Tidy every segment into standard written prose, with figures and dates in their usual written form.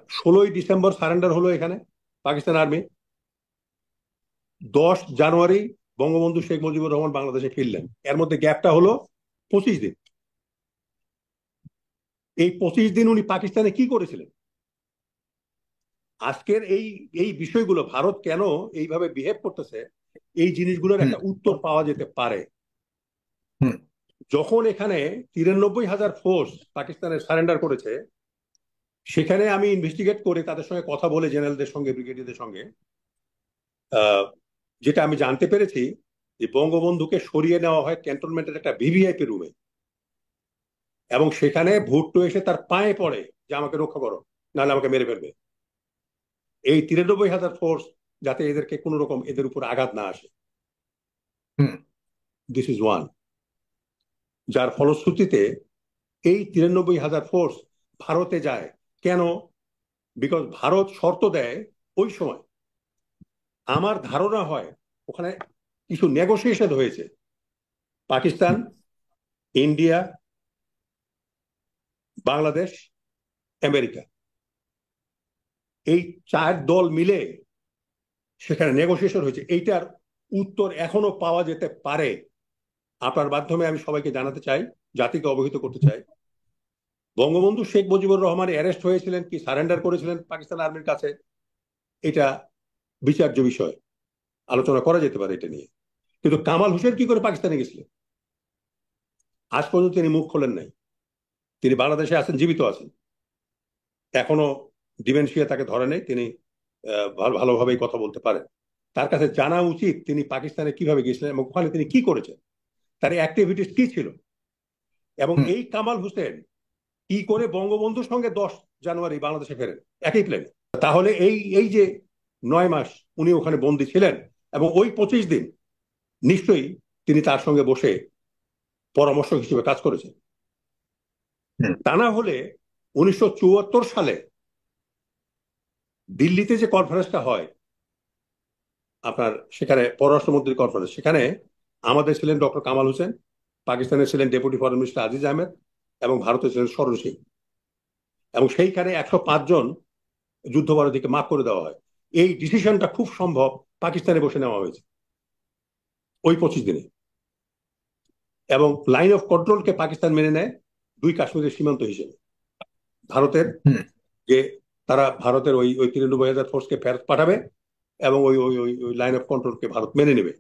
16ই December surrender হলো এখানে Pakistan army. 10 জানুয়ারি বঙ্গবন্ধু শেখ মুজিবুর রহমান বাংলাদেশে ফিরলেন। এর মধ্যে গ্যাপটা হলো 25 দিন। এই 25 দিন উনি পাকিস্তানে কি করেছিলেন? আজকের এই এই বিষয়গুলো, ভারত কেন এইভাবে বিহেভ করতেছে, এই জিনিসগুলোর হুম। একটা উত্তর পাওয়া যেতে পারে। হুম। যখন এখানে 93,000 ফোর্স পাকিস্তানে সারেন্ডার করেছে, সেখানে আমি ইনভেস্টিগেট করে তাদের সঙ্গে কথা বলে, জেনারেলদের সঙ্গে, ব্রিগেডিয়ারদের সঙ্গে, আহ, যেটা আমি জানতে পেরেছি যে বঙ্গবন্ধুকে সরিয়ে নেওয়া হয় ক্যান্টনমেন্টের একটা ভিভিআইপি রুমে, এবং সেখানে ভুট্টো এসে তার পায়ে পড়ে যে আমাকে রক্ষা করো, নাহলে আমাকে মেরে ফেলবে। এই 93,000 ফোর্স যাতে এদেরকে কোন রকম এদের উপর আঘাত না আসে, হুম। This is one. যার ফলশ্রুতিতে এই 93,000 ফোর্স ভারতে যায়। কেন? বিকজ ভারত শর্ত দেয় ওই সময়, আমার ধারণা হয় ওখানে কিছু নেগোসিয়েশন হয়েছে পাকিস্তান, হুম। ইন্ডিয়া, বাংলাদেশ, আমেরিকা, এই 4 দল মিলে সেখানে নেগোসিয়েশন হয়েছে। এইটার উত্তর এখনো পাওয়া যেতে পারে। আপনার মাধ্যমে আমি সবাইকে জানাতে চাই, জাতিকে অবহিত করতে চাই, বঙ্গবন্ধু শেখ মুজিবুর রহমান অ্যারেস্ট হয়েছিলেন কি সারেন্ডার করেছিলেন পাকিস্তান আর্মির কাছে, এটা বিচার্য বিষয়, আলোচনা করা যেতে পারে এটা নিয়ে। কিন্তু কামাল হোসেন কি করে পাকিস্তানে গেছিলেন? আজ পর্যন্ত তিনি মুখ খোলেন নাই। তিনি বাংলাদেশে আছেন, জীবিত আছেন এখনো, ডিমেনশিয়া তাকে ধরে নেই, তিনি ভালোভাবেই কথা বলতে পারেন। তার কাছে জানা উচিত তিনি পাকিস্তানে কিভাবে গিয়েছিলেন এবং ওখানে তিনি কি করেছেন, তার অ্যাক্টিভিটিস কি ছিল। এবং হুম। এই কামাল হোসেন কি করে বঙ্গবন্ধুর সঙ্গে 10 জানুয়ারি বাংলাদেশে ফেরেন একই প্লেনে? তাহলে এই এই যে 9 মাস উনি ওখানে বন্দী ছিলেন, এবং ওই 25 দিন নিশ্চয়ই তিনি তার সঙ্গে বসে পরামর্শক হিসেবে কাজ করেছেন। হুম। তা না হলে 1974 সালে দিল্লিতে যে কনফারেন্সটা হয় আপনার, সেখানে পররাষ্ট্রমন্ত্রীর কনফারেন্স, সেখানে আমাদের ছিলেন ডক্টর কামাল হোসেন, পাকিস্তানের ছিলেন deputy foreign minister Aziz Ahmed, এবং ভারতের ছিলেন সরণ সিং। এবং সেইখানে 105 জন যুদ্ধবন্দীকে মাফ করে দেওয়া হয়। এই ডিসিশনটা খুব সম্ভব পাকিস্তানে বসে নেওয়া হয়েছে ওই 25 দিনে। এবং লাইন অফ কন্ট্রোলকে পাকিস্তান মেনে নেয় 2 কাশ্মীরের সীমান্ত হিসেবে। ভারতের হুম। যে তারা ভারতের ওই ওই 93,000 ফোর্সকে ফেরত পাঠাবে, এবং ওই ওই ওই ওই লাইন অফ কন্ট্রোলকে ভারত মেনে নেবে।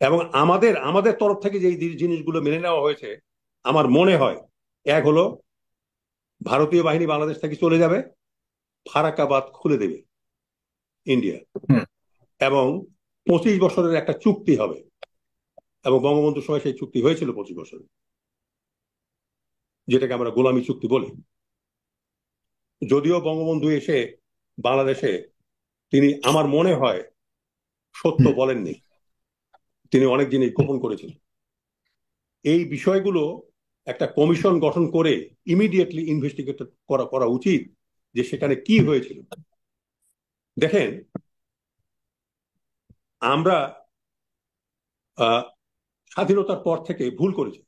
এবং আমাদের আমাদের তরফ থেকে যে জিনিসগুলো মেনে নেওয়া হয়েছে, আমার মনে হয়, এক হলো ভারতীয় বাহিনী বাংলাদেশ থেকে চলে যাবে, ফারাক্কাবাদ খুলে দেবে ইন্ডিয়া, হুম। এবং 25 বছরের একটা চুক্তি হবে। এবং বঙ্গবন্ধুর সময় সেই চুক্তি হয়েছিল 25 বছর, যেটাকে আমরা গোলামী চুক্তি বলি। যদিও বঙ্গবন্ধু এসে বাংলাদেশে, তিনি আমার মনে হয় সত্য হুম। বলেননি, তিনি অনেক জিনিস গোপন করেছেন। এই বিষয়গুলো একটা কমিশন গঠন করে ইমিডিয়েটলি ইনভেস্টিগেট করা করা উচিত, যে সেখানে কি হুম। হয়েছিল। দেখেন, আমরা আহ, স্বাধীনতার পর থেকে ভুল করেছি।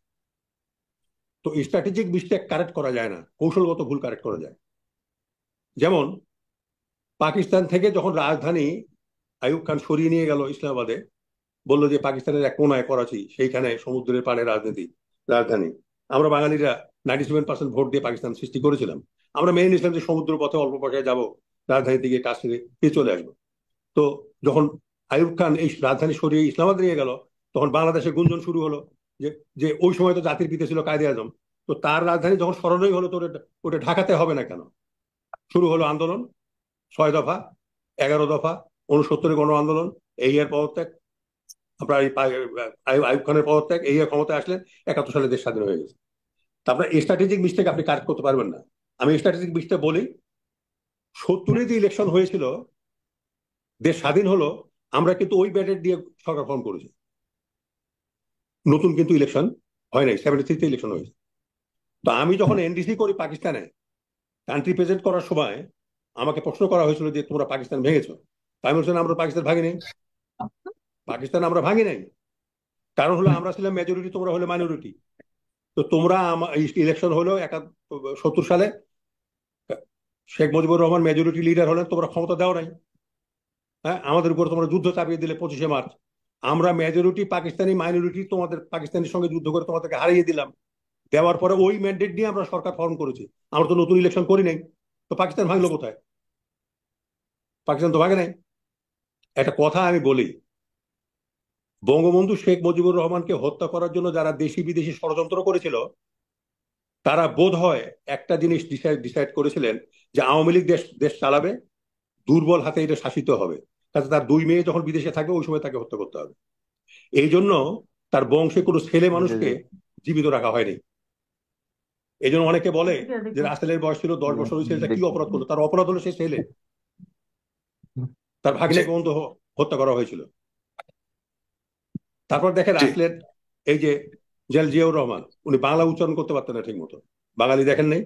তো স্ট্র্যাটেজিক মিস্টেক কারেক্ট করা যায় না, কৌশলগত ভুল কারেক্ট করা যায়। যেমন পাকিস্তান থেকে যখন রাজধানী আইয়ুব খান সরিয়ে নিয়ে গেল ইসলামাবাদে, বললো যে পাকিস্তানের এক কোনায় করাচি, সেইখানে সমুদ্রের পাড়ে রাজধানী। আমরা বাঙালিরা 97% ভোট দিয়ে পাকিস্তান সৃষ্টি করেছিলাম। আমরা মেনে নিয়েছিলাম যে সমুদ্র পথে অল্প পয়সায় যাবো, রাজধানী থেকে কাশ্মীরে ফিরে চলে আসবো। তো যখন আইয়ুব খান এই রাজধানী সরিয়ে ইসলামাবাদ নিয়ে গেল, তখন বাংলাদেশে গুঞ্জন শুরু হলো যে যে ওই সময় তো জাতির পিতা ছিল কায়দে আজম, তো তার রাজধানী যখন স্মরণই হলো, তো ওটা ঢাকাতে হবে না কেন? শুরু হলো আন্দোলন, 6 দফা, 11 দফা, 69-এর গণ আন্দোলন, এই এর পদত্যাগ, আপনার আইয়ুব খানের পদত্যাগ, এই এর ক্ষমতায় আসলেন, 71 সালে দেশ স্বাধীন হয়ে গেছে। তা আপনার স্ট্র্যাটেজিক মিস্টেক আপনি কারেক্ট করতে পারবেন না। আমি স্ট্র্যাটেজিক মিস্টেক বলি, 70-এ যে ইলেকশন হয়েছিল, দেশ স্বাধীন হলো, আমরা কিন্তু ওই ব্যাটের দিয়ে সরকার ফর্ম করেছি। নতুন কিন্তু ইলেকশন হয় নাই, 73-তে ইলেকশন হয়েছে। তো আমি যখন হুম। এনডিসি করি পাকিস্তানে, কান্ট্রি প্রেজেন্ট করার সময় আমাকে প্রশ্ন করা হয়েছিল যে তোমরা পাকিস্তান ভেঙেছো। তাই আমি বলছিলাম আমরা পাকিস্তান ভাঙি নাই, পাকিস্তান আমরা ভাঙি নাই। কারণ হলো হুম। আমরা ছিলাম মেজরিটি, তোমরা হলে মাইনরিটি। তো তোমরা ইলেকশন হলো 71-70 সালে, শেখ মুজিবুর রহমান মেজরিটি লিডার হলেন, তোমরা ক্ষমতা দাও নাই। হ্যাঁ, আমাদের উপর তোমরা যুদ্ধ চাপিয়ে দিলে 25শে মার্চ। আমরা মেজরিটি পাকিস্তানি, মাইনরিটি তোমাদের পাকিস্তানের সঙ্গে যুদ্ধ করে তোমাদেরকে হারিয়ে দিলাম। দেওয়ার পরে ওই ম্যান্ডেট নিয়ে আমরা সরকার ফর্ম করেছি। আমরা তো নতুন ইলেকশন করি নাই। তো পাকিস্তান ভাঙলো কোথায়? পাকিস্তান তো ভাঙে নাই। একটা কথা আমি বলি, বঙ্গবন্ধু শেখ মুজিবুর রহমানকে হত্যা করার জন্য যারা দেশি বিদেশি ষড়যন্ত্র করেছিল, তারা বোধ হয় একটা জিনিস ডিসাইড করেছিলেন যে আওয়ামী লীগ দেশ দেশ চালাবে, দুর্বল হাতে এটা শাসিত হবে। কাজে তার 2 মেয়ে যখন বিদেশে থাকবে ওই সময় তাকে হত্যা করতে হবে। এই জন্য তার বংশে কোনো ছেলে মানুষকে জীবিত রাখা হয়নি। এই জন্য অনেকে বলে যে রাসেলের বয়স ছিল 10 বছর, ওই ছেলেটা কি অপরাধ করলো? তার অপরাধ হলো সে ছেলে, তার ভাগ্নেকে অন্ত হত্যা করা হয়েছিল। তারপর দেখেন জি রাসেলের এই যে জিয়াউর রহমান, উনি বাংলা উচ্চারণ করতে পারতেন না ঠিক মতো। বাঙালি দেখেন নাই,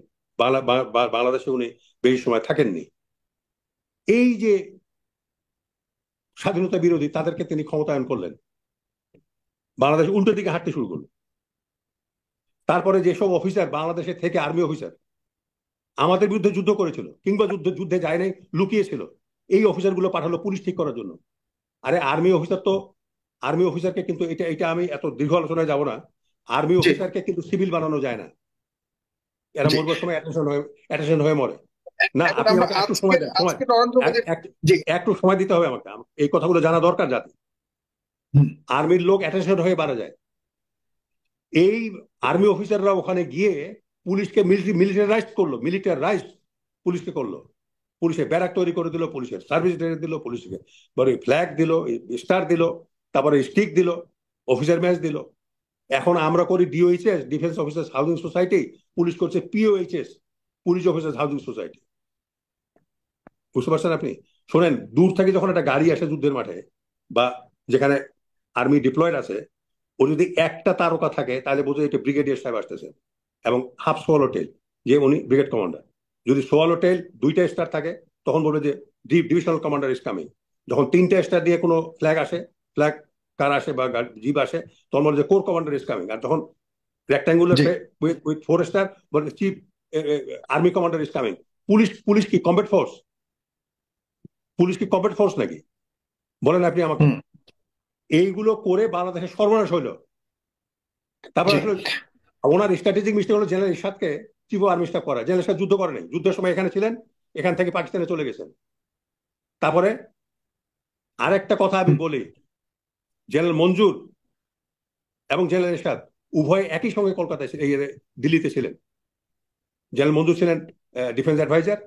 বাংলাদেশে উনি বেশি সময় থাকেননি। এই যে স্বাধীনতা বিরোধী তাদেরকে তিনি ক্ষমতায়ন করলেন, বাংলাদেশ উল্টো দিকে হাঁটতে শুরু করলো। তারপরে যেসব অফিসার বাংলাদেশে থেকে, আর্মি অফিসার আমাদের বিরুদ্ধে যুদ্ধ করেছিল কিংবা যুদ্ধে যায় নাই, লুকিয়েছিল, এই অফিসারগুলো পাঠালো পুলিশ ঠিক করার জন্য। আরে আর্মি অফিসারকে কিন্তু, এটা এটা আমি এত দীর্ঘ আলোচনায় যাব না, আর্মি জি অফিসারকে কিন্তু সিভিল বানানো যায় না। এরা জি মরবার সময় অ্যাটেনশন হয়ে মরে। না, এখন আপনি আমরা আমাকে একটু আজকে সময় দেন, সময় আজকে নরেন্দ্র মোদীর জি একটু সময় দিতে হবে আমাকে। এই কথাগুলো জানা দরকার যাতে। হুম, আর্মির লোক অ্যাটেনশন হয়ে মারা যায়। এই আর্মি অফিসাররা ওখানে গিয়ে পুলিশকে মিলিটারাইজ পুলিশকে করলো। পুলিশের ব্যারাক তৈরি করে দিল, পুলিশের সার্ভিস দিল, পুলিশকে বলে ফ্ল্যাগ দিল, স্টার দিল, তারপরে স্টিক দিল, অফিসার ম্যাচ দিল। এখন আমরা করি DOHS, defence officers housing society, police করছে পিওএইচএস, পুলিশ অফিসার্স হাউজিং সোসাইটি। বুঝতে পারছেন আপনি? শোনেন, দূর থেকে যখন একটা গাড়ি আসে যুদ্ধের মাঠে বা যেখানে আর্মি ডিপ্লয়েড আছে, ও যদি একটা তারকা থাকে তাহলে বোঝো এটা ব্রিগেডিয়ার সাহেব আসতেছে, এবং হাফ সোয়ালো টেল, যে উনি ব্রিগেড কমান্ডার। যদি সোয়ালো টেল 2টা স্টার থাকে তখন বলবে যে ডিভিশনাল কমান্ডার ইজ কামিং। যখন 3টা স্টার দিয়ে কোনো ফ্ল্যাগ আসে, ফ্ল্যাগ কার আসে বা জিপ আসে, তখন বলে যে কোর কমান্ডার ইজ কামিং। আর যখন রেক্টাঙ্গুলার জি উইথ 4 স্টার বলে chief army commander is coming. Police কি কমব্যাট ফোর্স? পুলিশ কি কমব্যাট ফোর্স নাকি? বলেন আপনি আমাকে। হুম, এইগুলো করে বাংলাদেশের সর্বনাশ হইলো। তারপর জি আসলে ওনার স্ট্র্যাটেজিক মিস্টেক হলো জেনারেল ইরশাদকে চিফ অফ আর্মি স্টাফ করা। জেনারেল ইরশাদ যুদ্ধ করে নাই, যুদ্ধের সময় এখানে ছিলেন, এখান থেকে পাকিস্তানে চলে গেছেন। তারপরে আরেকটা কথা আমি হুম, বলি, জেনারেল মঞ্জুর এবং জেনারেল ইরশাদ উভয় একই সঙ্গে কলকাতায় দিল্লিতে ছিলেন। জেনারেল মঞ্জুর ছিলেন ডিফেন্স অ্যাডভাইজার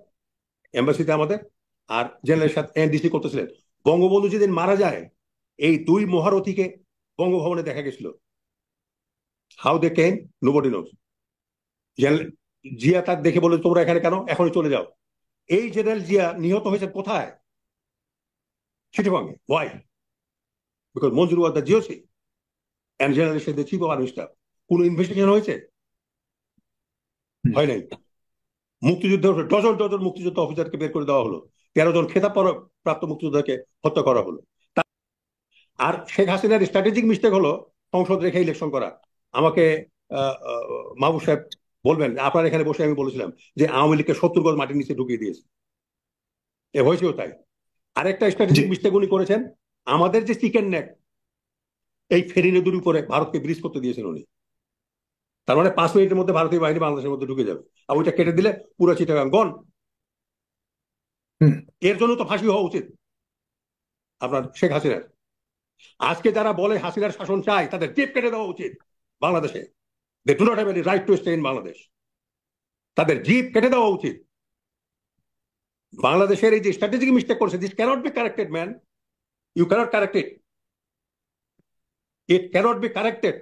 এম্বাসিতে আমাদের, আর জেনারেল ইরশাদ এনডিসি করতেছিলেন। বঙ্গবন্ধু যেদিন মারা যায়, এই 2 মহারথীকে বঙ্গভবনে দেখা গেছিল। How they came, nobody knows. General Zia তার দেখে বলে তোমরা এখানে কেন, এখনই চলে যাও। এই জেনারেল জিয়া নিহত হয়েছে কোথায়? চিটাগংয়ে। Why? Because Manzur was the GOC and general Ershad the chief of army staff. কোন ইনভেস্টিগেশন হয়েছে? হুম, হয় নাই। মুক্তিযুদ্ধ ডজন ডজন মুক্তিযুদ্ধ অফিসারকে বের করে দেওয়া হলো, 13 জন খেতাব প্রাপ্ত মুক্তিযোদ্ধাকে হত্যা করা হলো। আর শেখ হাসিনার স্ট্র্যাটেজিক মিস্টেক হলো সংসদ রেখে ইলেকশন করা। আমাকে মাহবুব সাহেব বলবেন, আপনার এখানে বসে আমি বলেছিলাম যে আওয়ামী লীগকে 70 গজ মাটির নিচে ঢুকিয়ে দিয়েছে। এ হয়েছেও তাই। আরেকটা জি স্ট্র্যাটেজিক মিস্টেক উনি করেছেন, আমাদের যে চিকেন নেক, এই ফেরি নদীর উপরে ভারতকে ব্রিজ করতে দিয়েছেন উনি। তার মানে 5 মিনিটের মধ্যে ভারতীয় বাহিনী বাংলাদেশের মধ্যে ঢুকে যাবে, আর ওইটা কেটে দিলে পুরো চিটাগাং গন। হুম, এর জন্য তো ফাঁসি হওয়া উচিত আপনার শেখ হাসিনার। আজকে যারা বলে হাসিনার শাসন চাই, তাদের জিপ কেটে দেওয়া উচিত বাংলাদেশে। They do not have any right to stay in Bangladesh. তাদের জিপ কেটে দেওয়া উচিত। বাংলাদেশের এই যে স্ট্র্যাটেজিক মিস্টেক করছে, this cannot be corrected man. You cannot correct it, it cannot be corrected.